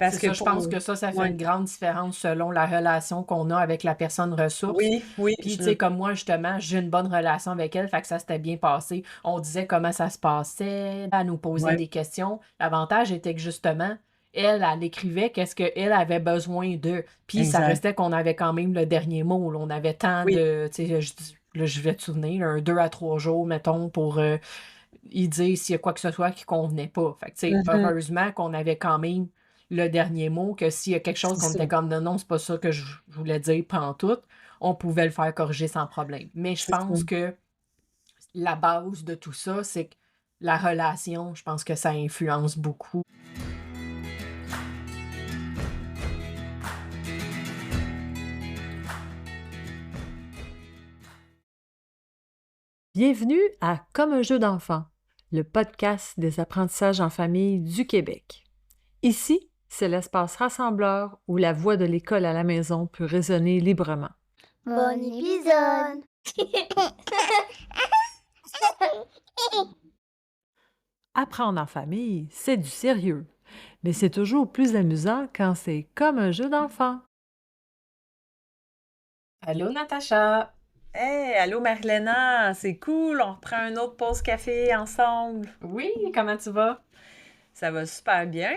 Parce C'est que ça, je pense que ça fait ouais. une grande différence selon la relation qu'on a avec la personne ressource. Oui, oui, Puis, tu sais, comme moi, justement, j'ai une bonne relation avec elle, fait que ça s'était bien passé. On disait comment ça se passait, elle nous posait ouais, des questions. L'avantage était que, justement, elle écrivait qu'est-ce qu'elle avait besoin d'eux. Puis, ça exact. restait qu'on avait quand même le dernier mot, là. On avait tant Oui, de, tu sais, là, je vais te souvenir, 2 à 3 jours, mettons, pour y dire s'il y a quoi que ce soit qui convenait pas. Fait que, tu sais, mhm, heureusement qu'on avait quand même le dernier mot, que s'il y a quelque chose c'est qu'on ça, était comme non, non, c'est pas ça que je voulais dire pantoute, on pouvait le faire corriger sans problème. Mais je c'est ça. pense que la base de tout ça, c'est que la relation, je pense que ça influence beaucoup. Bienvenue à Comme un jeu d'enfant, le podcast des apprentissages en famille du Québec. Ici, c'est l'espace rassembleur où la voix de l'école à la maison peut résonner librement. Bon épisode! Apprendre en famille, c'est du sérieux, mais c'est toujours plus amusant quand c'est comme un jeu d'enfant. Allô, Natacha! Hey, allô Marilena, c'est cool, on reprend une autre pause café ensemble. Oui, comment tu vas? Ça va super bien.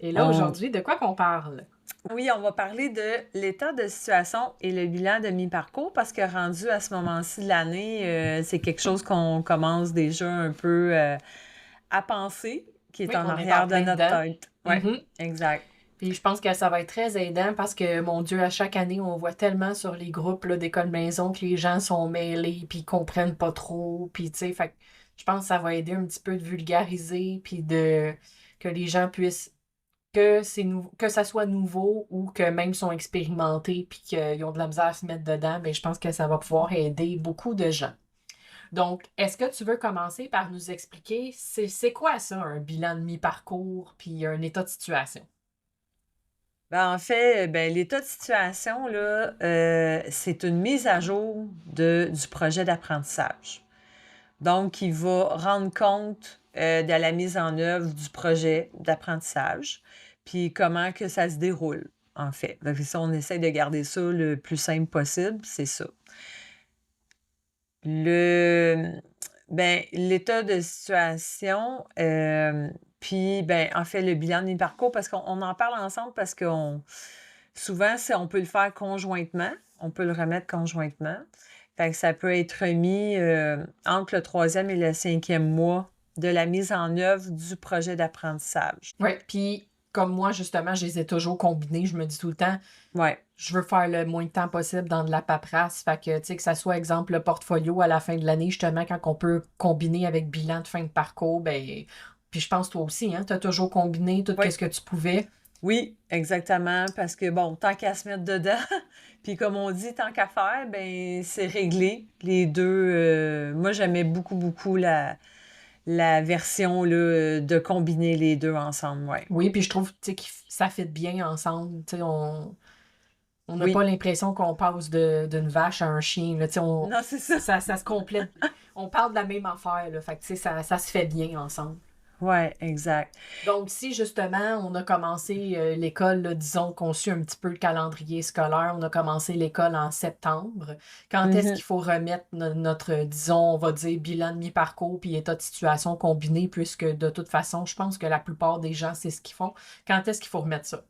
Et là, On- aujourd'hui, de quoi qu'on parle? Oui, on va parler de l'état de situation et le bilan de mi-parcours parce que rendu à ce moment-ci de l'année, c'est quelque chose qu'on commence déjà un peu à penser, qui est Oui, en on est en arrière de plein notre dedans. tête. Oui, Mhm. exact. Puis je pense que ça va être très aidant parce que, mon Dieu, à chaque année, on voit tellement sur les groupes là, d'école maison que les gens sont mêlés puis ils comprennent pas trop. Puis, tu sais, fait que je pense que ça va aider un petit peu de vulgariser puis de que les gens puissent que ça soit nouveau ou que même sont expérimentés puis qu'ils ont de la misère à se mettre dedans, mais je pense que ça va pouvoir aider beaucoup de gens. Donc, est-ce que tu veux commencer par nous expliquer c'est quoi ça, un bilan de mi-parcours puis un état de situation? Ben, en fait, ben, l'état de situation, là, c'est une mise à jour du projet d'apprentissage. Donc, il va rendre compte de la mise en œuvre du projet d'apprentissage, puis comment que ça se déroule, en fait. Fait que ça, on essaie de garder ça le plus simple possible, c'est ça. Le, ben, l'état de situation, puis, ben, en fait, le bilan de mi-parcours, parce qu'on en parle ensemble parce qu'on souvent, on peut le faire conjointement, on peut le remettre conjointement. Fait que ça peut être remis entre le troisième et le cinquième mois de la mise en œuvre du projet d'apprentissage. Oui, puis comme moi, justement, je les ai toujours combinés. Je me dis tout le temps, Ouais, je veux faire le moins de temps possible dans de la paperasse. Fait que, tu sais, que ça soit, exemple, le portfolio à la fin de l'année, justement, quand on peut combiner avec bilan de fin de parcours, ben, puis je pense toi aussi, hein, t'as toujours combiné tout oui, ce que tu pouvais. oui, exactement, parce que bon, tant qu'à se mettre dedans, puis comme on dit, tant qu'à faire, ben c'est réglé. Les deux, moi j'aimais beaucoup, beaucoup la version là, de combiner les deux ensemble, ouais. Oui, puis je trouve, tu sais, que ça fit bien ensemble. Tu sais, on n'a pas Oui, l'impression qu'on passe d'une vache à un chien, là. Tu sais, non, c'est ça. ça se complète. On parle de la même affaire, là. Fait que, tu sais, ça se fait bien ensemble. Ouais, exact. Donc, si justement on a commencé l'école, là, disons qu'on suit un petit peu le calendrier scolaire, on a commencé l'école en septembre, quand est-ce Mhm. qu'il faut remettre notre, disons, on va dire, bilan de mi-parcours puis état de situation combiné, puisque de toute façon, je pense que la plupart des gens, c'est ce qu'ils font. Quand est-ce qu'il faut remettre ça?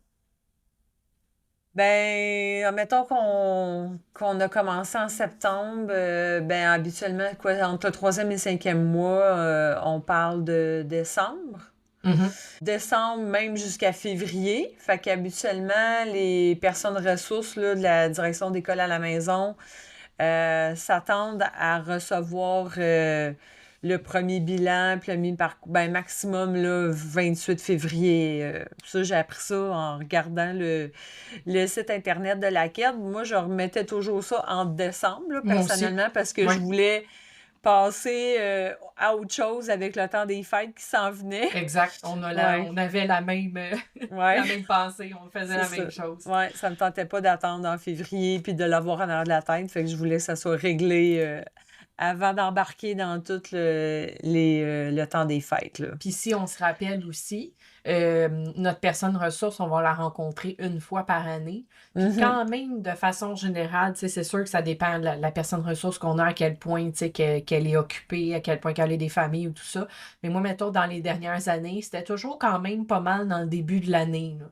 Ben, admettons qu'on a commencé en septembre, ben habituellement, quoi, entre le troisième et le cinquième mois, on parle de décembre. Mhm. Décembre, même jusqu'à février. Fait qu'habituellement, les personnes ressources là, de la direction d'école à la maison s'attendent à recevoir le premier bilan, puis le mi-parcours, ben maximum là, 28 février. Ça, j'ai appris ça en regardant le site internet de la CAD. Moi, je remettais toujours ça en décembre, là, Moi aussi. personnellement, parce que Oui, je voulais passer à autre chose avec le temps des fêtes qui s'en venait. exact. Ouais, On avait la même, ouais, la même pensée, on faisait c'est la ça. même chose. Ouais, ça me tentait pas d'attendre en février puis de l'avoir en arrière de la tête. Fait que je voulais que ça soit réglé avant d'embarquer dans tout le temps des fêtes, là. Puis si on se rappelle aussi, Notre personne ressource, on va la rencontrer une fois par année. Puis quand même, de façon générale, tu sais, c'est sûr que ça dépend de la personne ressource qu'on a, à quel point, tu sais, qu'elle est occupée, à quel point qu'elle a des familles ou tout ça. Mais moi, mettons, dans les dernières années, c'était toujours quand même pas mal dans le début de l'année, là.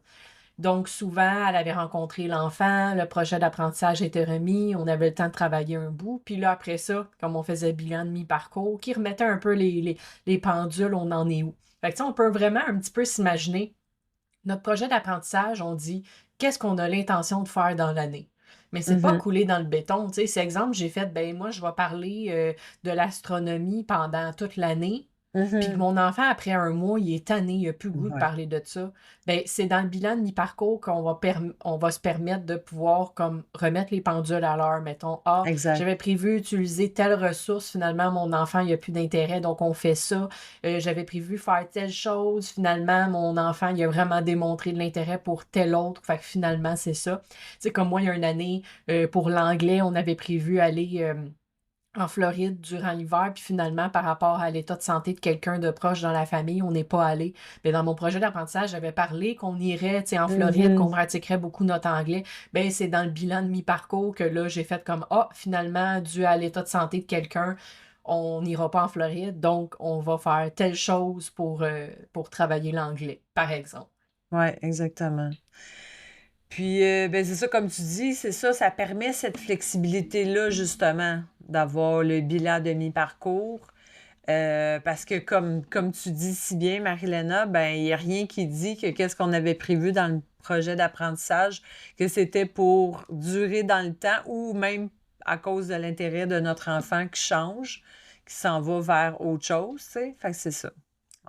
Donc, souvent, elle avait rencontré l'enfant, le projet d'apprentissage était remis, on avait le temps de travailler un bout. Puis là, après ça, comme on faisait bilan de mi-parcours, qui remettait un peu les pendules, on en est où? Fait que, tu sais, on peut vraiment un petit peu s'imaginer notre projet d'apprentissage, on dit qu'est-ce qu'on a l'intention de faire dans l'année. Mais c'est pas coulé dans le béton. Tu sais, c'est exemple, j'ai fait, ben moi, je vais parler de l'astronomie pendant toute l'année. Puis que mon enfant, après un mois, il est tanné, il n'a plus le goût de Ouais. parler de ça. Ben, c'est dans le bilan de mi-parcours qu'on va, on va se permettre de pouvoir comme remettre les pendules à l'heure. Mettons, Exact. j'avais prévu utiliser telle ressource, finalement, mon enfant, il n'a plus d'intérêt, donc on fait ça. J'avais prévu faire telle chose, finalement, mon enfant, il a vraiment démontré de l'intérêt pour telle autre. Fait que finalement, c'est ça. Tu sais, comme moi, il y a une année, pour l'anglais, on avait prévu aller en Floride durant l'hiver, puis finalement, par rapport à l'état de santé de quelqu'un de proche dans la famille, on n'est pas allé. Mais dans mon projet d'apprentissage, j'avais parlé qu'on irait, tu sais, en Floride, qu'on pratiquerait beaucoup notre anglais. Ben, c'est dans le bilan de mi-parcours que là, j'ai fait comme, finalement, dû à l'état de santé de quelqu'un, on n'ira pas en Floride, donc on va faire telle chose pour travailler l'anglais, par exemple. Oui, exactement. Puis, ben, c'est ça, comme tu dis, c'est ça, ça permet cette flexibilité-là, justement, d'avoir le bilan de mi-parcours. Parce que, comme tu dis si bien, Marilena, ben, il n'y a rien qui dit que qu'est-ce qu'on avait prévu dans le projet d'apprentissage, que c'était pour durer dans le temps ou même à cause de l'intérêt de notre enfant qui change, qui s'en va vers autre chose, tu sais. Fait que c'est ça.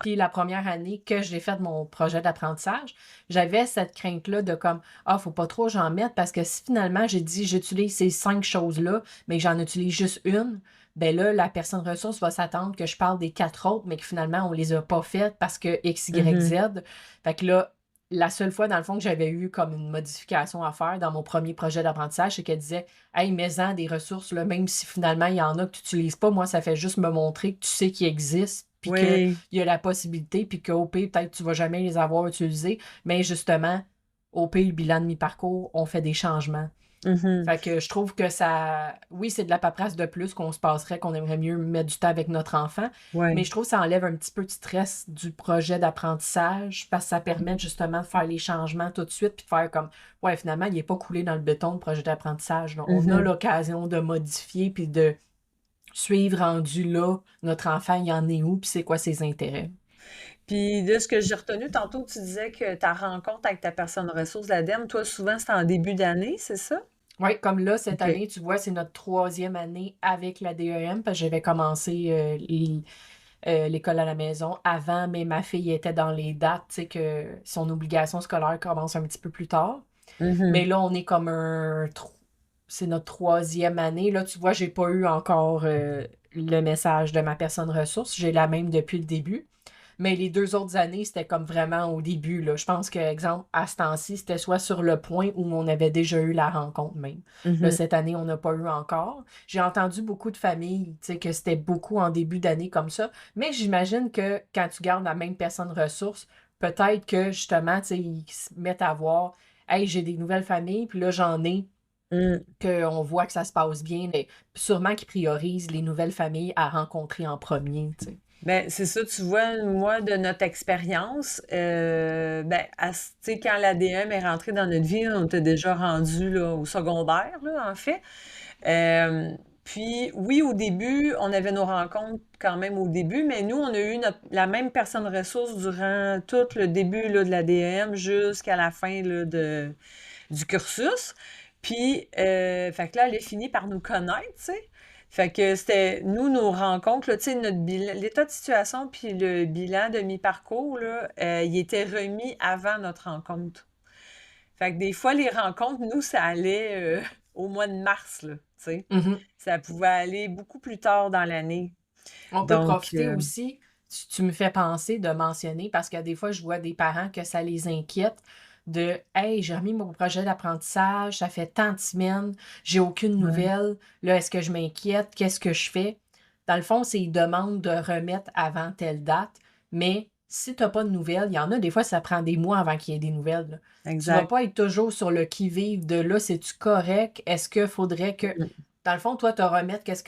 Puis la première année que j'ai fait mon projet d'apprentissage, j'avais cette crainte-là de comme, faut pas trop j'en mette parce que si finalement j'ai dit j'utilise ces 5 choses-là, mais que j'en utilise juste une, ben là, la personne ressource va s'attendre que je parle des 4 autres, mais que finalement on les a pas faites parce que X, Y, Z. Fait que là, la seule fois, dans le fond, que j'avais eu comme une modification à faire dans mon premier projet d'apprentissage, c'est qu'elle disait, hey, mets-en des ressources, là, même si finalement il y en a que tu n'utilises pas, moi, ça fait juste me montrer que tu sais qu'ils existent, puis qu'il Oui. y a la possibilité, puis qu'au pire, peut-être tu vas jamais les avoir utilisés, mais justement, au pire, le bilan de mi-parcours, on fait des changements. Fait que je trouve que ça... Oui, c'est de la paperasse de plus qu'on se passerait, qu'on aimerait mieux mettre du temps avec notre enfant, mais Oui. je trouve que ça enlève un petit peu de stress du projet d'apprentissage parce que ça permet justement de faire les changements tout de suite puis de faire comme, ouais, finalement, il n'est pas coulé dans le béton, le projet d'apprentissage, là. On a l'occasion de modifier puis de suivre rendu là, notre enfant, il en est où puis c'est quoi ses intérêts. Puis de ce que j'ai retenu, tantôt, tu disais que ta rencontre avec ta personne ressource, l'ADEME, toi, souvent, c'est en début d'année, c'est ça? Oui, comme là, cette OK. année, tu vois, c'est notre 3e année avec la DEM parce que j'avais commencé l'école à la maison avant, mais ma fille était dans les dates, tu sais, que son obligation scolaire commence un petit peu plus tard. Mais là, on est comme c'est notre 3e année. Là, tu vois, j'ai pas eu encore le message de ma personne ressource. J'ai la même depuis le début. Mais les 2 autres années, c'était comme vraiment au début, là. Je pense que, exemple, à ce temps-ci, c'était soit sur le point où on avait déjà eu la rencontre même. Là, cette année, on n'a pas eu encore. J'ai entendu beaucoup de familles, tu sais, que c'était beaucoup en début d'année comme ça. Mais j'imagine que quand tu gardes la même personne ressource, peut-être que, justement, tu sais, ils se mettent à voir, hey, j'ai des nouvelles familles, puis là, j'en ai qu'on voit que ça se passe bien, mais sûrement qu'ils priorisent les nouvelles familles à rencontrer en premier, tu sais. Ben, c'est ça, tu vois, moi, de notre expérience, ben, tu sais, quand l'ADM est rentré dans notre vie, on était déjà rendu là, au secondaire, là, en fait. Puis, oui, au début, on avait nos rencontres quand même au début, mais nous, on a eu la même personne ressource durant tout le début là, de l'ADM jusqu'à la fin là, du cursus. Puis, fait que là, elle a fini par nous connaître, tu sais. Fait que c'était, nous, nos rencontres, là, tu sais, notre bilan, l'état de situation puis le bilan de mi-parcours, là, il était remis avant notre rencontre. Fait que des fois, les rencontres, nous, ça allait au mois de mars, là, tu sais. Mhm. Ça pouvait aller beaucoup plus tard dans l'année. On peut Donc, profiter aussi, tu me fais penser de mentionner, parce que des fois, je vois des parents que ça les inquiète de Hey, j'ai remis mon projet d'apprentissage, ça fait tant de semaines, j'ai aucune ouais. nouvelle, là, est-ce que je m'inquiète, qu'est-ce que je fais? Dans le fond, c'est ils demandent de remettre avant telle date, mais si tu n'as pas de nouvelles, il y en a des fois, ça prend des mois avant qu'il y ait des nouvelles. Là. Tu vas Exact. pas être toujours sur le qui-vive de là, c'est-tu correct? Est-ce qu'il faudrait que. Mm. Dans le fond, toi, t'as remis qu'est-ce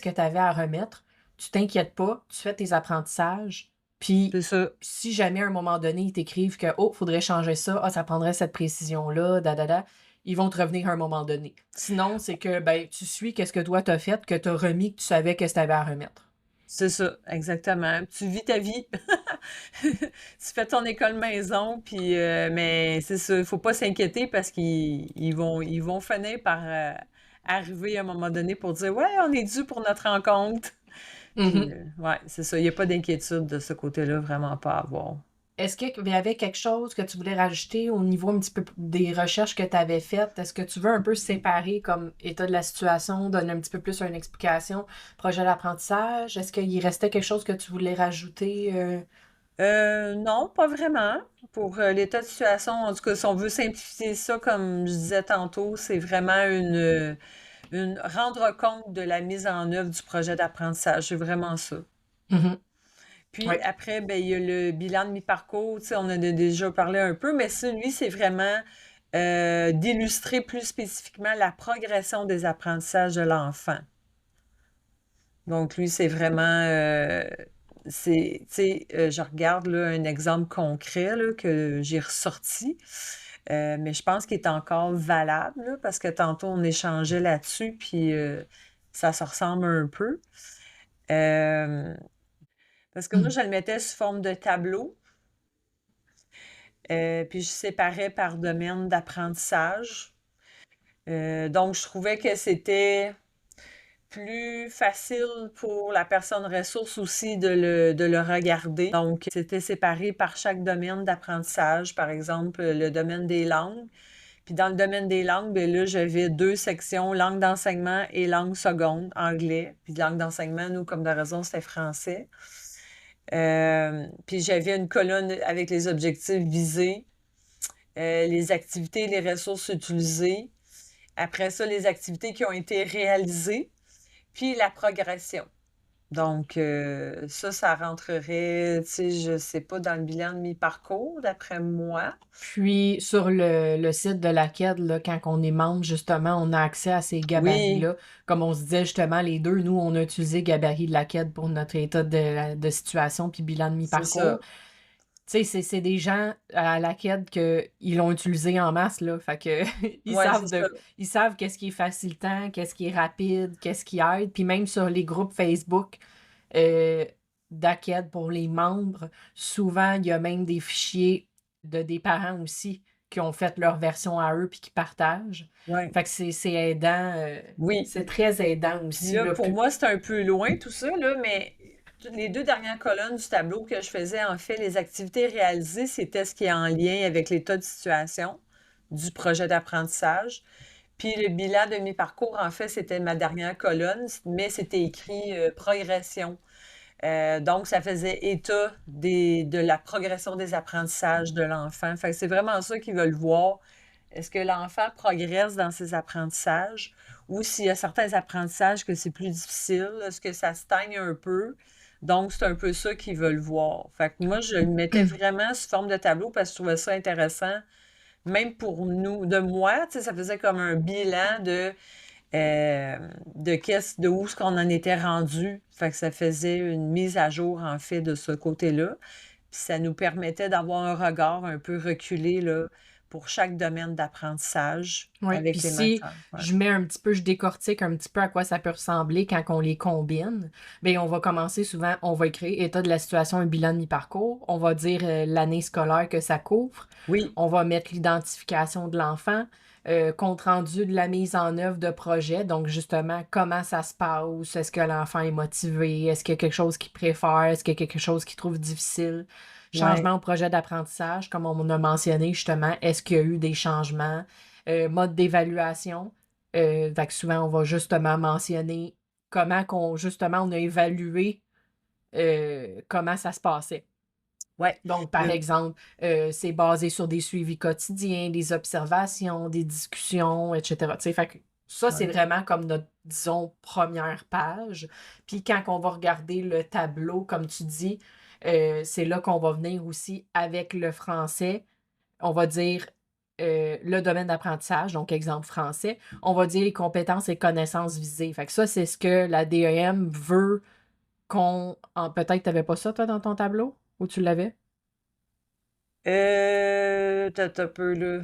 que tu avais à remettre, tu t'inquiètes pas, tu fais tes apprentissages, puis C'est ça. si jamais à un moment donné, ils t'écrivent que oh, faudrait changer ça, ah, ça prendrait cette précision-là, ils vont te revenir à un moment donné. Sinon, c'est que ben tu suis qu'est-ce que toi t'as fait, que t'as remis, que tu savais que tu avais à remettre. C'est ça, exactement. Tu vis ta vie. Tu fais ton école maison, puis mais c'est ça, il faut pas s'inquiéter parce qu'ils vont finir par arriver à un moment donné pour dire ouais, on est dû pour notre rencontre. Puis ouais, c'est ça, il n'y a pas d'inquiétude de ce côté-là, vraiment pas à avoir. Est-ce qu'il y avait quelque chose que tu voulais rajouter au niveau un petit peu des recherches que tu avais faites? Est-ce que tu veux un peu séparer comme état de la situation, donner un petit peu plus une explication, projet d'apprentissage? Est-ce qu'il restait quelque chose que tu voulais rajouter? Non, pas vraiment. Pour l'état de situation, en tout cas, si on veut simplifier ça, comme je disais tantôt, c'est vraiment rendre compte de la mise en œuvre du projet d'apprentissage. C'est vraiment ça. Mhm. Puis Oui. après, ben, il y a le bilan de mi-parcours, tu sais, on en a déjà parlé un peu, mais celui, c'est vraiment d'illustrer plus spécifiquement la progression des apprentissages de l'enfant. Donc, lui, c'est vraiment, tu sais, je regarde là, un exemple concret là, que j'ai ressorti, mais je pense qu'il est encore valable là, parce que tantôt, on échangeait là-dessus, puis ça se ressemble un peu. Euh, Parce que moi, je le mettais sous forme de tableau, puis je séparais par domaine d'apprentissage. Donc, je trouvais que c'était plus facile pour la personne ressource aussi de le regarder. Donc, c'était séparé par chaque domaine d'apprentissage, par exemple, le domaine des langues. Puis dans le domaine des langues, bien là, j'avais 2 sections, langue d'enseignement et langue seconde, anglais. Puis langue d'enseignement, nous, comme de raison, c'était français. Puis j'avais une colonne avec les objectifs visés, les activités et les ressources utilisées. Après ça, les activités qui ont été réalisées, puis la progression. Donc, ça rentrerait, tu sais, je sais pas, dans le bilan de mi-parcours, d'après moi. Puis sur le site de la CED, là, quand on est membre, justement, on a accès à ces Oui, gabarits-là. Comme on se disait justement, les deux, nous, on a utilisé gabarit de la CED pour notre état de situation puis bilan de c'est mi-parcours. ça. Tu sais, c'est des gens à la CED qu'ils l'ont utilisé en masse, là. Fait que Ouais, c'est ça. ils savent qu'est-ce qui est facilitant, qu'est-ce qui est rapide, qu'est-ce qui aide. Puis même sur les groupes Facebook euh, d'ACED pour les membres, souvent, il y a même des fichiers de des parents aussi qui ont fait leur version à eux puis qui partagent. Ouais. Fait que c'est aidant. Oui. C'est très aidant Puis aussi, là, là. pour moi, c'est un peu loin tout ça, là, mais les 2 dernières colonnes du tableau que je faisais, en fait, les activités réalisées, c'était ce qui est en lien avec l'état de situation du projet d'apprentissage. Puis le bilan de mes parcours, en fait, c'était ma dernière colonne, mais c'était écrit progression. Donc, ça faisait état de la progression des apprentissages de l'enfant. Fait que c'est vraiment ça qu'ils veulent voir. Est-ce que l'enfant progresse dans ses apprentissages ou s'il y a certains apprentissages que c'est plus difficile? Est-ce que ça stagne un peu? Donc, c'est un peu ça qu'ils veulent voir. Fait que moi, je le mettais vraiment sous forme de tableau parce que je trouvais ça intéressant. Même pour nous, de moi, tu sais, ça faisait comme un bilan de où est-ce qu'on en était rendu. Fait que ça faisait une mise à jour, en fait, de ce côté-là. Puis ça nous permettait d'avoir un regard un peu reculé, là, pour chaque domaine d'apprentissage Oui, avec puis les si matières. Ouais. je décortique un petit peu à quoi ça peut ressembler quand on les combine, bien, on va commencer souvent, on va écrire état de la situation, un bilan de mi-parcours, on va dire l'année scolaire que ça couvre, Oui, on va mettre l'identification de l'enfant, compte rendu de la mise en œuvre de projet, donc justement, comment ça se passe, est-ce que l'enfant est motivé, est-ce qu'il y a quelque chose qu'il préfère, est-ce qu'il y a quelque chose qu'il trouve difficile, ouais, changement au projet d'apprentissage, comme on a mentionné justement, est-ce qu'il y a eu des changements, mode d'évaluation, fait que souvent on va justement mentionner justement on a évalué comment ça se passait. ouais. Donc, par exemple, c'est basé sur des suivis quotidiens, des observations, des discussions, etc. Tu sais, fait que ça, c'est Ouais. vraiment comme notre, disons, première page. Puis quand on va regarder le tableau, comme tu dis, C'est là qu'on va venir aussi avec le français. On va dire le domaine d'apprentissage, donc exemple français. On va dire les compétences et connaissances visées. Fait que ça, c'est ce que la DEM veut peut-être tu n'avais pas ça, toi, dans ton tableau? Ou tu l'avais? T'as un peu là.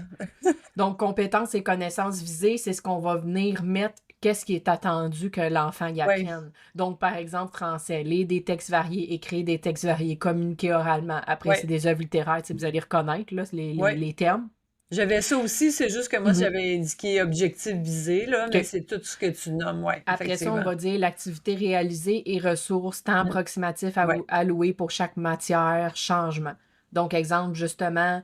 Donc, compétences et connaissances visées, c'est ce qu'on va venir mettre, qu'est-ce qui est attendu que l'enfant y Ouais, apprenne. Donc, par exemple, français, lire des textes variés, écrire des textes variés, communiquer oralement. Après, c'est ouais, des œuvres littéraires, tu sais, vous allez reconnaître là, ouais. les termes. J'avais ça aussi, c'est juste que moi, Mhm. j'avais indiqué objectif visé, là, mais OK. c'est tout ce que tu nommes, ouais, Après ça, on effectivement. va dire l'activité réalisée et ressources, temps Mm. approximatif Ouais. alloué pour chaque matière, changement. Donc, exemple, justement,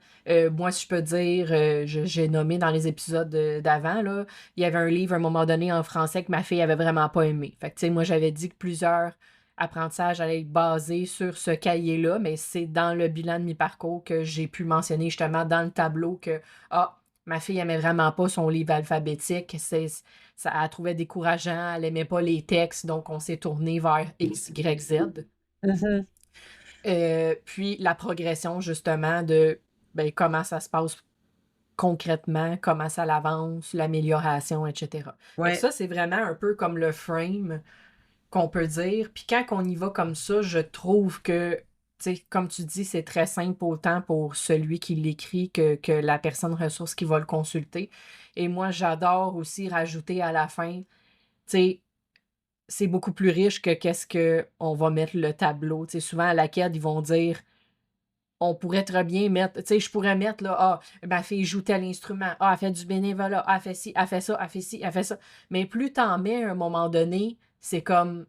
moi, si je peux dire, j'ai nommé dans les épisodes d'avant, là, il y avait un livre à un moment donné en français que ma fille avait vraiment pas aimé. Fait que, tu sais, moi, j'avais dit que plusieurs apprentissages allaient être basés sur ce cahier-là, mais c'est dans le bilan de mi-parcours que j'ai pu mentionner justement dans le tableau que, ah, ma fille aimait vraiment pas son livre alphabétique. Ça, elle trouvait décourageant, elle aimait pas les textes, donc on s'est tourné vers X, Y, Z. Mhm. Puis la progression, justement, de comment ça se passe concrètement, comment ça l'avance, l'amélioration, etc. Fait que Ouais. ça, c'est vraiment un peu comme le frame qu'on peut dire. Puis quand on y va comme ça, je trouve que, tu sais, comme tu dis, c'est très simple autant pour celui qui l'écrit que la personne ressource qui va le consulter. Et moi, j'adore aussi rajouter à la fin, tu sais, c'est beaucoup plus riche que qu'est-ce qu'on va mettre le tableau. Tu sais, souvent à la quête, ils vont dire on pourrait très bien mettre, tu sais, je pourrais mettre là, ah, ma fille joue tel instrument, ah, elle fait du bénévolat, ah, elle fait ci, elle fait ça, elle fait ci, elle fait ça. Mais plus t'en mets à un moment donné, c'est comme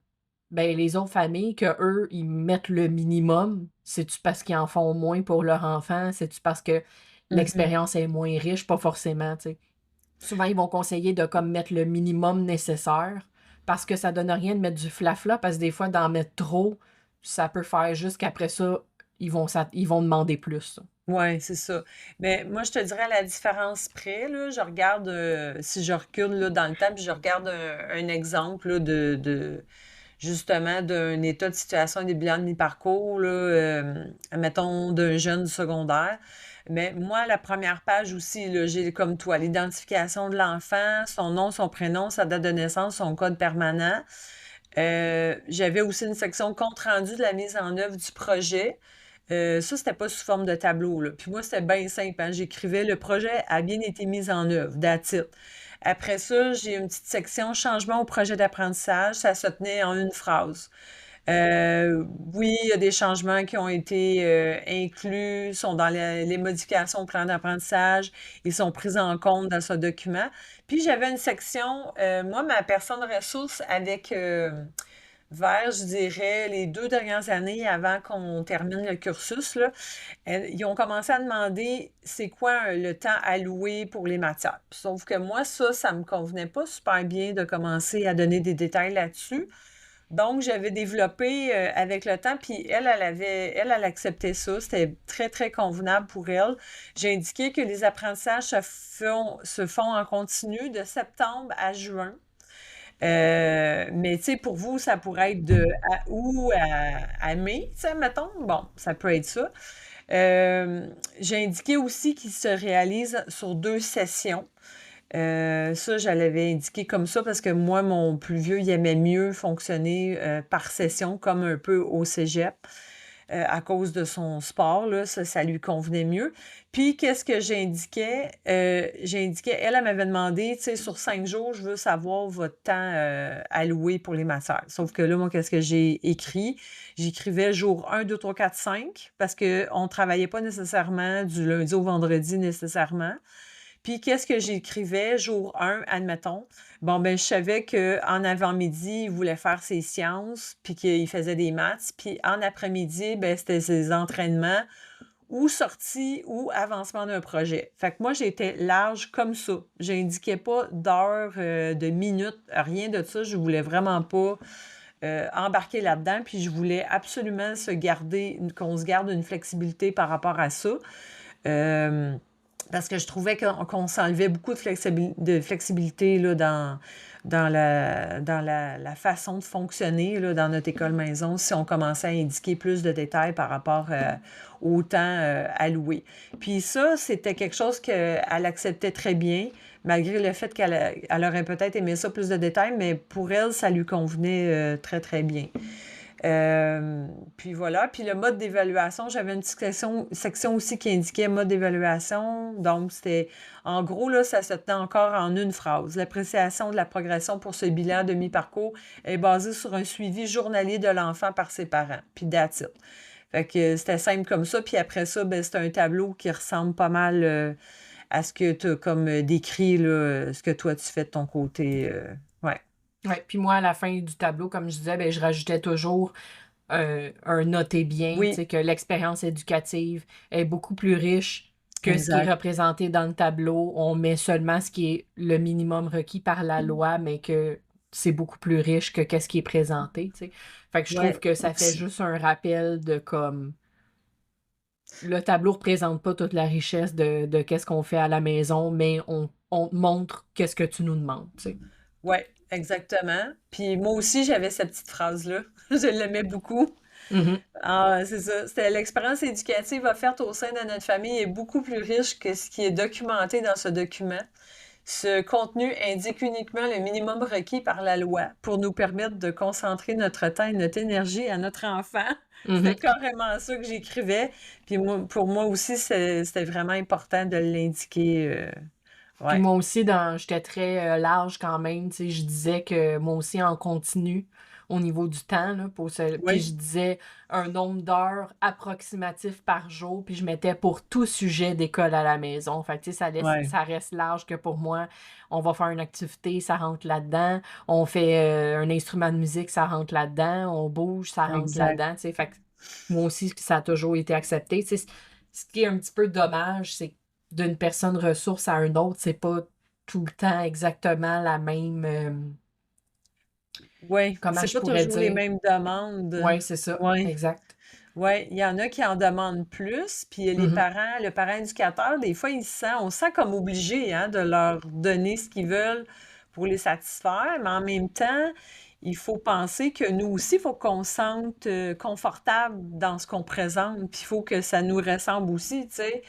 ben, les autres familles que eux, ils mettent le minimum. C'est-tu parce qu'ils en font moins pour leur enfant? C'est-tu parce que Mhm. l'expérience est moins riche? Pas forcément, tu sais. Souvent, ils vont conseiller de comme mettre le minimum nécessaire parce que ça donne rien de mettre du flafla parce que des fois, d'en mettre trop, ça peut faire juste qu'après ça, ils vont demander plus. Ouais, c'est ça. Mais moi, je te dirais à la différence près, là, je regarde, si je recule là, dans le temps, puis je regarde un exemple là, justement d'un état de situation des bilans de mi-parcours, là, mettons, d'un jeune du secondaire. Mais moi, la première page aussi, là, j'ai comme toi, l'identification de l'enfant, son nom, son prénom, sa date de naissance, son code permanent. J'avais aussi une section compte rendu de la mise en œuvre du projet. Ça, c'était pas sous forme de tableau, là. Puis moi, c'était bien simple, hein. J'écrivais le projet a bien été mis en œuvre, that's it. Après ça, j'ai une petite section changement au projet d'apprentissage. Ça se tenait en une phrase. Oui, il y a des changements qui ont été inclus, sont dans les modifications au plan d'apprentissage, ils sont pris en compte dans ce document. Puis j'avais une section, moi, ma personne ressource avec vers, je dirais, les 2 dernières années avant qu'on termine le cursus, là, ils ont commencé à demander c'est quoi le temps alloué pour les matières. Sauf que moi, ça me convenait pas super bien de commencer à donner des détails là-dessus. Donc, j'avais développé avec le temps, puis elle acceptait ça. C'était très, très convenable pour elle. J'ai indiqué que les apprentissages se font en continu de septembre à juin. Mais tu sais, pour vous, ça pourrait être de août à mai, tu sais, mettons. Bon, ça peut être ça. J'ai indiqué aussi qu'il se réalise sur 2 sessions. Ça, je l'avais indiqué comme ça parce que moi, mon plus vieux, il aimait mieux fonctionner par session, comme un peu au cégep, à cause de son sport, là, ça lui convenait mieux. Puis, qu'est-ce que j'indiquais? J'indiquais, elle m'avait demandé, tu sais, sur 5 jours, je veux savoir votre temps alloué pour les matières. Sauf que là, moi, qu'est-ce que j'ai écrit? J'écrivais jour 1, 2, 3, 4, 5 parce qu'on ne travaillait pas nécessairement du lundi au vendredi nécessairement. Puis qu'est-ce que j'écrivais jour 1, admettons? Bon, ben, je savais qu'en avant-midi, il voulait faire ses sciences, puis qu'il faisait des maths. Puis en après-midi, ben, c'était ses entraînements ou sorties ou avancement d'un projet. Fait que moi, j'étais large comme ça. J'indiquais pas d'heures, de minutes, rien de ça. Je voulais vraiment pas embarquer là-dedans. Puis je voulais absolument qu'on se garde une flexibilité par rapport à ça. Euh, Parce que je trouvais qu'on s'enlevait beaucoup de flexibilité là, dans la façon de fonctionner là, dans notre école maison si on commençait à indiquer plus de détails par rapport au temps alloué. Puis ça, c'était quelque chose qu'elle acceptait très bien, malgré le fait elle aurait peut-être aimé ça plus de détails, mais pour elle, ça lui convenait très, très bien. Puis voilà. Puis le mode d'évaluation, j'avais une petite section aussi qui indiquait mode d'évaluation. Donc, c'était, en gros, là, ça se tenait encore en une phrase. L'appréciation de la progression pour ce bilan de mi-parcours est basée sur un suivi journalier de l'enfant par ses parents. Puis that's it. Fait que c'était simple comme ça. Puis après ça, ben, c'était un tableau qui ressemble pas mal à ce que tu as comme décrit, là, ce que toi, tu fais de ton côté. Ouais. Ouais, puis moi, à la fin du tableau, comme je disais, ben, je rajoutais toujours un noté bien, tu sais, Oui, que l'expérience éducative est beaucoup plus riche que ce qui est exact. représenté dans le tableau. On met seulement ce qui est le minimum requis par la loi, mais que c'est beaucoup plus riche que qu'est-ce qui est présenté, tu sais. Fait que je trouve Ouais. que ça fait juste un rappel de comme le tableau représente pas toute la richesse de qu'est-ce qu'on fait à la maison, mais on te montre qu'est-ce que tu nous demandes, tu sais. Ouais, exactement. Puis moi aussi, j'avais cette petite phrase-là. Je l'aimais beaucoup. Mhm. Ah, c'est ça. C'était l'expérience éducative offerte au sein de notre famille est beaucoup plus riche que ce qui est documenté dans ce document. Ce contenu indique uniquement le minimum requis par la loi pour nous permettre de concentrer notre temps et notre énergie à notre enfant. C'était Mhm. carrément ça que j'écrivais. Puis moi, pour moi aussi, c'était vraiment important de l'indiquer. Puis Ouais. moi aussi, j'étais très large quand même, tu sais, je disais que moi aussi en continu, au niveau du temps, là, puis Oui, je disais un nombre d'heures approximatif par jour, puis je mettais pour tout sujet d'école à la maison. Fait que, tu sais, ouais, ça reste large que pour moi, on va faire une activité, ça rentre là-dedans, on fait un instrument de musique, ça rentre là-dedans, on bouge, ça rentre exact. là-dedans, tu sais, fait que moi aussi, ça a toujours été accepté. Tu sais, ce qui est un petit peu dommage, c'est d'une personne ressource à une autre, c'est pas tout le temps exactement la même. Oui, Comment c'est je pas pourrais toujours les dire? mêmes demandes. Ouais, c'est ça. Oui, Exact. oui, il y en a qui en demandent plus, puis les Mhm. parents, le parent éducateur, des fois, on se sent comme obligé hein, de leur donner ce qu'ils veulent pour les satisfaire, mais en même temps, il faut penser que nous aussi, il faut qu'on se sente confortable dans ce qu'on présente, puis il faut que ça nous ressemble aussi, tu sais.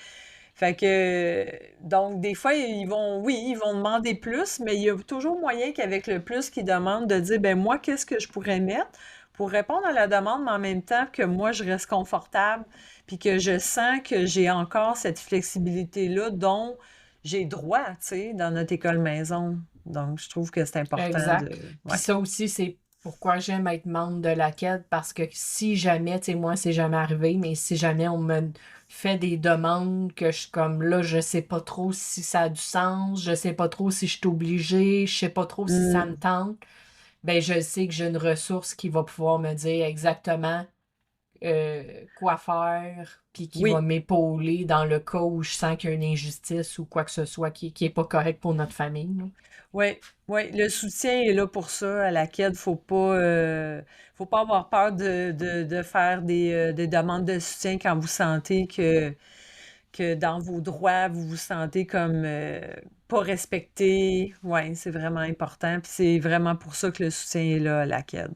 Fait que, donc, des fois, oui, ils vont demander plus, mais il y a toujours moyen qu'avec le plus qu'ils demandent, de dire, ben moi, qu'est-ce que je pourrais mettre pour répondre à la demande, mais en même temps que moi, je reste confortable, puis que je sens que j'ai encore cette flexibilité-là dont j'ai droit, tu sais, dans notre école maison. Donc, je trouve que c'est important Exact. de... Puis Ouais. ça aussi, c'est pourquoi j'aime être membre de la CAD, parce que si jamais, tu sais, moi, c'est jamais arrivé, mais si jamais on me fait des demandes que je suis comme là, je sais pas trop si ça a du sens, je sais pas trop si je suis obligée, je sais pas trop si ça me Mm, tente, ben je sais que j'ai une ressource qui va pouvoir me dire exactement quoi faire, puis qui va oui. m'épauler dans le cas où je sens qu'il y a une injustice ou quoi que ce soit qui est pas correct pour notre famille, là. Oui, oui, le soutien est là pour ça à la KED. Faut pas avoir peur de faire des demandes de soutien quand vous sentez que dans vos droits, vous vous sentez comme pas respecté. Oui, c'est vraiment important. Puis c'est vraiment pour ça que le soutien est là à la KED.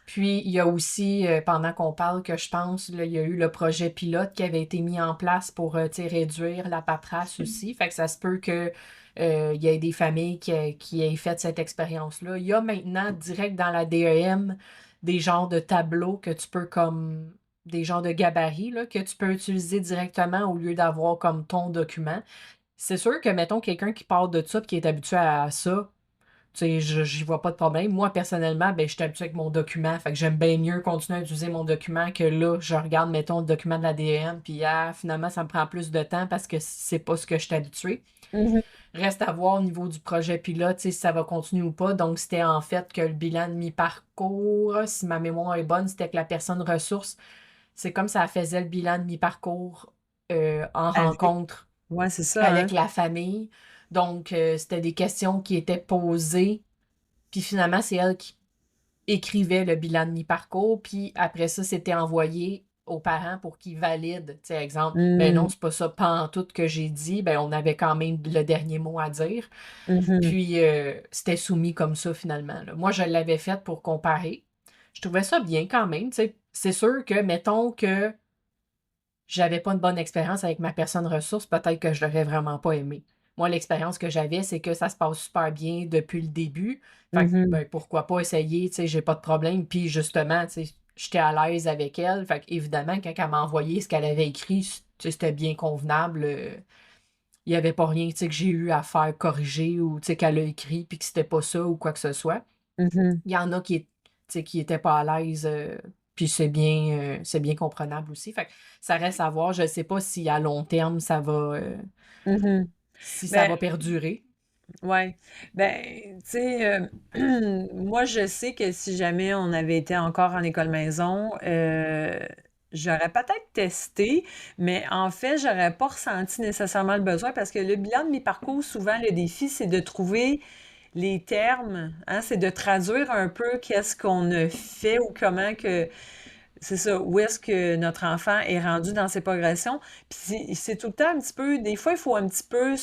Puis, il y a aussi, pendant qu'on parle, que je pense, là, il y a eu le projet pilote qui avait été mis en place pour tu sais, réduire la paperasse aussi. Fait que ça se peut que il y ait des familles qui aient fait cette expérience-là. Il y a maintenant, direct dans la DEM, des genres de tableaux que tu peux comme des genres de gabarits là, que tu peux utiliser directement au lieu d'avoir comme ton document. C'est sûr que, mettons, quelqu'un qui part de ça et qui est habitué à ça, tu sais, j'y vois pas de problème. Moi, personnellement, ben, je suis habituée avec mon document. Fait que j'aime bien mieux continuer à utiliser mon document que là, je regarde, mettons, le document de l'ADN, puis finalement, ça me prend plus de temps parce que c'est pas ce que je suis habituée. Mhm. Reste à voir au niveau du projet pilote, tu sais, si ça va continuer ou pas. Donc, c'était en fait que le bilan de mi-parcours, si ma mémoire est bonne, c'était que la personne ressource, c'est comme ça faisait le bilan de mi-parcours en Avec, rencontre ouais, c'est ça, avec hein? la famille. Donc, c'était des questions qui étaient posées puis finalement, c'est elle qui écrivait le bilan de mi-parcours. Puis après ça, c'était envoyé aux parents pour qu'ils valident. Tu sais, exemple, ben non, Mm. c'est pas ça pantoute que j'ai dit. Ben, on avait quand même le dernier mot à dire. Mhm. Puis, c'était soumis comme ça, finalement, là. Moi, je l'avais fait pour comparer. Je trouvais ça bien quand même. Tu sais, c'est sûr que, mettons que j'avais pas une bonne expérience avec ma personne ressource, peut-être que je l'aurais vraiment pas aimé. Moi, l'expérience que j'avais, c'est que ça se passe super bien depuis le début. Fait que, Mhm. ben, pourquoi pas essayer, tu sais, j'ai pas de problème. Puis justement, tu sais, j'étais à l'aise avec elle. Fait que, évidemment, quand elle m'a envoyé ce qu'elle avait écrit, tu sais, c'était bien convenable. Il y avait pas rien, tu sais, que j'ai eu à faire corriger ou, tu sais, qu'elle a écrit puis que c'était pas ça ou quoi que ce soit. Mhm. Il y en a tu sais, qui étaient pas à l'aise, puis c'est bien comprenable aussi. Fait que ça reste à voir. Je sais pas si à long terme, Mhm. si ça Ben, va perdurer. ouais. Ben, tu sais, moi, je sais que si jamais on avait été encore en école maison, j'aurais peut-être testé, mais en fait, j'aurais pas ressenti nécessairement le besoin parce que le bilan de mes parcours, souvent, le défi, c'est de trouver les termes, hein, c'est de traduire un peu qu'est-ce qu'on a fait ou comment que c'est ça, où est-ce que notre enfant est rendu dans ses progressions. Puis c'est tout le temps un petit peu, des fois, il faut un petit peu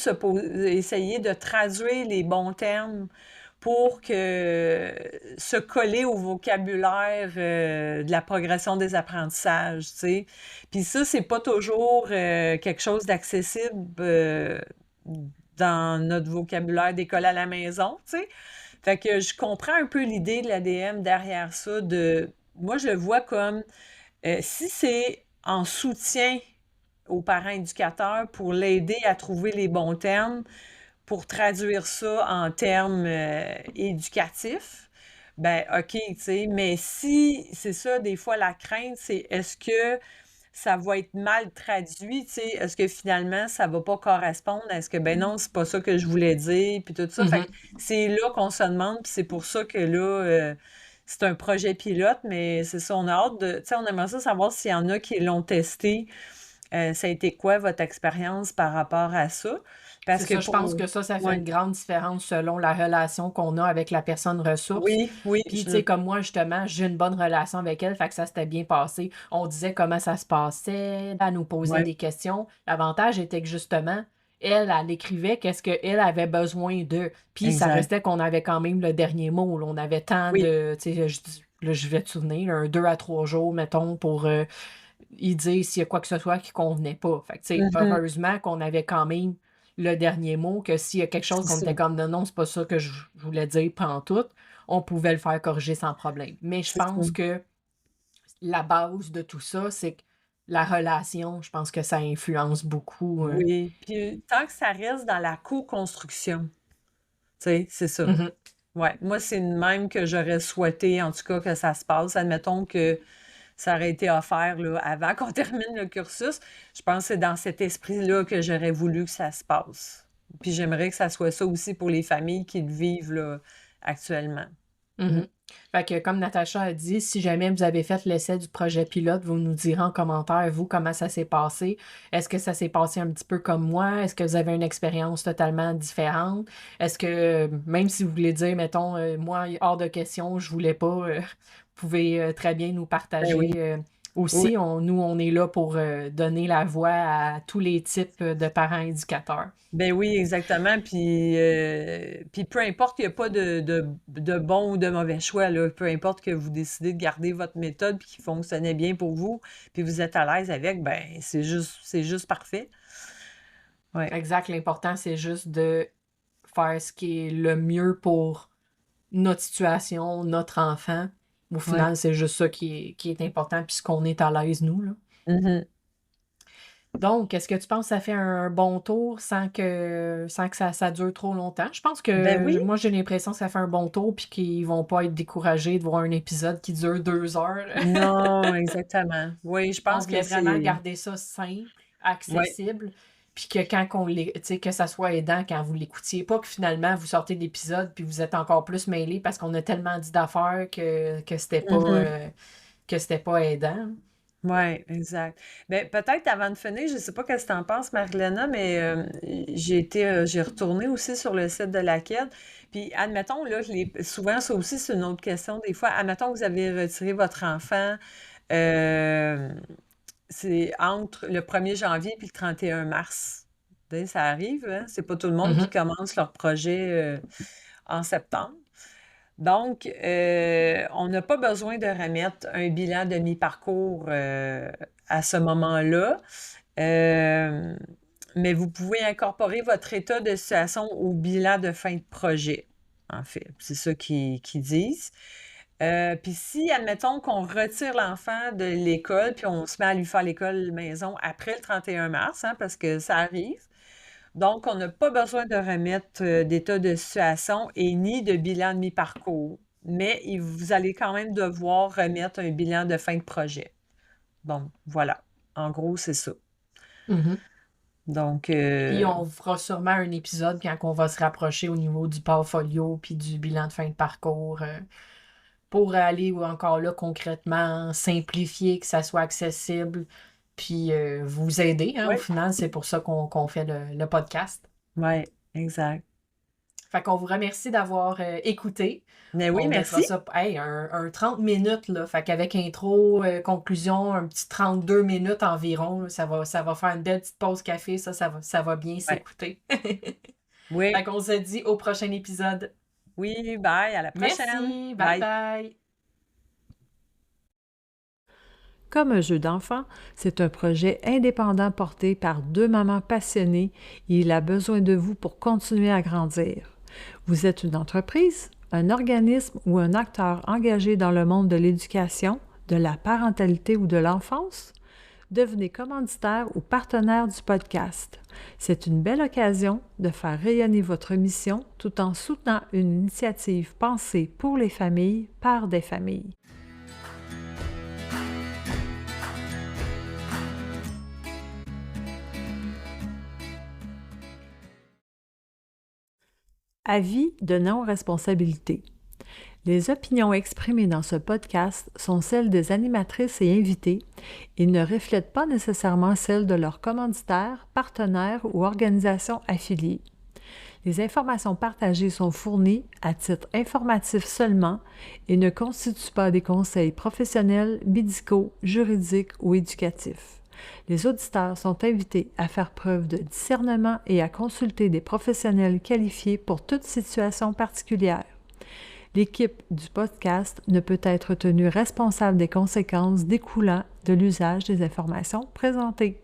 essayer de traduire les bons termes pour que se coller au vocabulaire de la progression des apprentissages, tu sais. Puis ça, c'est pas toujours quelque chose d'accessible dans notre vocabulaire d'école à la maison, tu sais. Fait que je comprends un peu l'idée de l'ADM derrière ça, de moi, je le vois comme si c'est en soutien aux parents éducateurs pour l'aider à trouver les bons termes, pour traduire ça en termes éducatifs, ben OK, tu sais, mais si c'est ça, des fois, la crainte, c'est est-ce que ça va être mal traduit, tu sais, est-ce que finalement, ça va pas correspondre? Est-ce que, ben non, c'est pas ça que je voulais dire, puis tout ça. Fait que Mhm. c'est là qu'on se demande, puis c'est pour ça que là, c'est un projet pilote, mais c'est ça, on a hâte de, tu sais, on aimerait ça savoir s'il y en a qui l'ont testé. Ça a été quoi votre expérience par rapport à ça? C'est Parce que ça, je pour... pense que ça fait Ouais. une grande différence selon la relation qu'on a avec la personne ressource. Oui, oui, Puis, tu sais, comme moi, justement, j'ai une bonne relation avec elle, fait que ça s'était bien passé. On disait comment ça se passait, elle nous posait ouais, des questions. L'avantage était que, justement, elle écrivait qu'est-ce qu'elle avait besoin de. Puis, ça exact. restait qu'on avait quand même le dernier mot, là. On avait tant Oui. de, tu sais, là, je vais te souvenir, un 2 à 3 jours, mettons, pour y dire s'il y a quoi que ce soit qui convenait pas. Fait que, tu sais, Mhm. heureusement qu'on avait quand même le dernier mot, que s'il y a quelque chose C'est qu'on ça. était comme non, non, c'est pas ça que je voulais dire tout, on pouvait le faire corriger sans problème. Mais je C'est ça. pense que la base de tout ça, c'est que la relation, je pense que ça influence beaucoup. Oui. Puis tant que ça reste dans la co-construction, tu sais, c'est ça. Mhm. Ouais. Moi, c'est de même que j'aurais souhaité, en tout cas, que ça se passe. Admettons que ça aurait été offert là, avant qu'on termine le cursus. Je pense que c'est dans cet esprit-là que j'aurais voulu que ça se passe. Puis j'aimerais que ça soit ça aussi pour les familles qui le vivent là, actuellement. Mm. Mhm. Fait que comme Natacha a dit, si jamais vous avez fait l'essai du projet pilote, vous nous direz en commentaire, vous, comment ça s'est passé. Est-ce que ça s'est passé un petit peu comme moi? Est-ce que vous avez une expérience totalement différente? Est-ce que, même si vous voulez dire, mettons, moi, hors de question, je voulais pas, vous pouvez très bien nous Ben partager. oui. Oui. Aussi, nous, on est là pour donner la voix à tous les types de parents éducateurs. Ben oui, exactement. Puis peu importe, il n'y a pas de bon ou de mauvais choix, là. Peu importe que vous décidez de garder votre méthode puis qui fonctionnait bien pour vous, puis vous êtes à l'aise avec, ben c'est juste parfait. Ouais. Exact. L'important, c'est juste de faire ce qui est le mieux pour notre situation, notre enfant. Au Ouais. final, c'est juste ça qui est important, puisqu'on est à l'aise, nous, là. Mhm. Donc, est-ce que tu penses que ça fait un bon tour sans que ça dure trop longtemps? Je pense Ben que oui. moi, j'ai l'impression que ça fait un bon tour puis qu'ils vont pas être découragés de voir un épisode qui dure 2 heures. Non, exactement. Oui, je On pense que voulait vraiment c'est. garder ça simple, Ouais. accessible, puis que quand tu sais, que ça soit aidant quand vous l'écoutiez, pas que finalement vous sortez de l'épisode puis vous êtes encore plus mêlés parce qu'on a tellement dit d'affaires Mhm. que c'était pas aidant. Oui, exact. Ben, peut-être avant de finir, je ne sais pas qu'est-ce que tu en penses, Marilena, mais j'ai retourné aussi sur le site de la CED. Puis, admettons, là, souvent, ça aussi, c'est une autre question. Des fois, admettons que vous avez retiré votre enfant, euh, c'est entre le 1er janvier et le 31 mars. Tu sais, ça arrive, hein? C'est pas tout le monde qui Mhm. commence leur projet en septembre. Donc, on n'a pas besoin de remettre un bilan de mi-parcours à ce moment-là. Euh, mais vous pouvez incorporer votre état de situation au bilan de fin de projet, en fait. C'est ça qu'ils disent. Puis si, admettons qu'on retire l'enfant de l'école, puis on se met à lui faire l'école maison après le 31 mars, hein, parce que ça arrive. Donc, on n'a pas besoin de remettre d'état de situation et ni de bilan de mi-parcours. Mais vous allez quand même devoir remettre un bilan de fin de projet. Bon, voilà. En gros, c'est ça. Mhm. Donc, Puis on fera sûrement un épisode quand on va se rapprocher au niveau du portfolio puis du bilan de fin de parcours pour aller ou encore là concrètement simplifier, que ça soit accessible, puis vous aider. Hein, au oui, final, c'est pour ça qu'on fait le podcast. oui, exact. Fait qu'on vous remercie d'avoir écouté. Mais oui, On mettra merci. ça, hey, un 30 minutes, là. Fait qu'avec intro, conclusion, un petit 32 minutes environ, là, ça va faire une belle petite pause café. Ça va bien Ouais. s'écouter. Oui, Fait qu'on se dit au prochain épisode. oui, bye, à la prochaine. Merci, bye bye. Comme un jeu d'enfant, c'est un projet indépendant porté par 2 mamans passionnées et il a besoin de vous pour continuer à grandir. Vous êtes une entreprise, un organisme ou un acteur engagé dans le monde de l'éducation, de la parentalité ou de l'enfance? Devenez commanditaire ou partenaire du podcast. C'est une belle occasion de faire rayonner votre mission tout en soutenant une initiative pensée pour les familles par des familles. Avis de non-responsabilité. Les opinions exprimées dans ce podcast sont celles des animatrices et invités et ne reflètent pas nécessairement celles de leurs commanditaires, partenaires ou organisations affiliées. Les informations partagées sont fournies à titre informatif seulement et ne constituent pas des conseils professionnels, médicaux, juridiques ou éducatifs. Les auditeurs sont invités à faire preuve de discernement et à consulter des professionnels qualifiés pour toute situation particulière. L'équipe du podcast ne peut être tenue responsable des conséquences découlant de l'usage des informations présentées.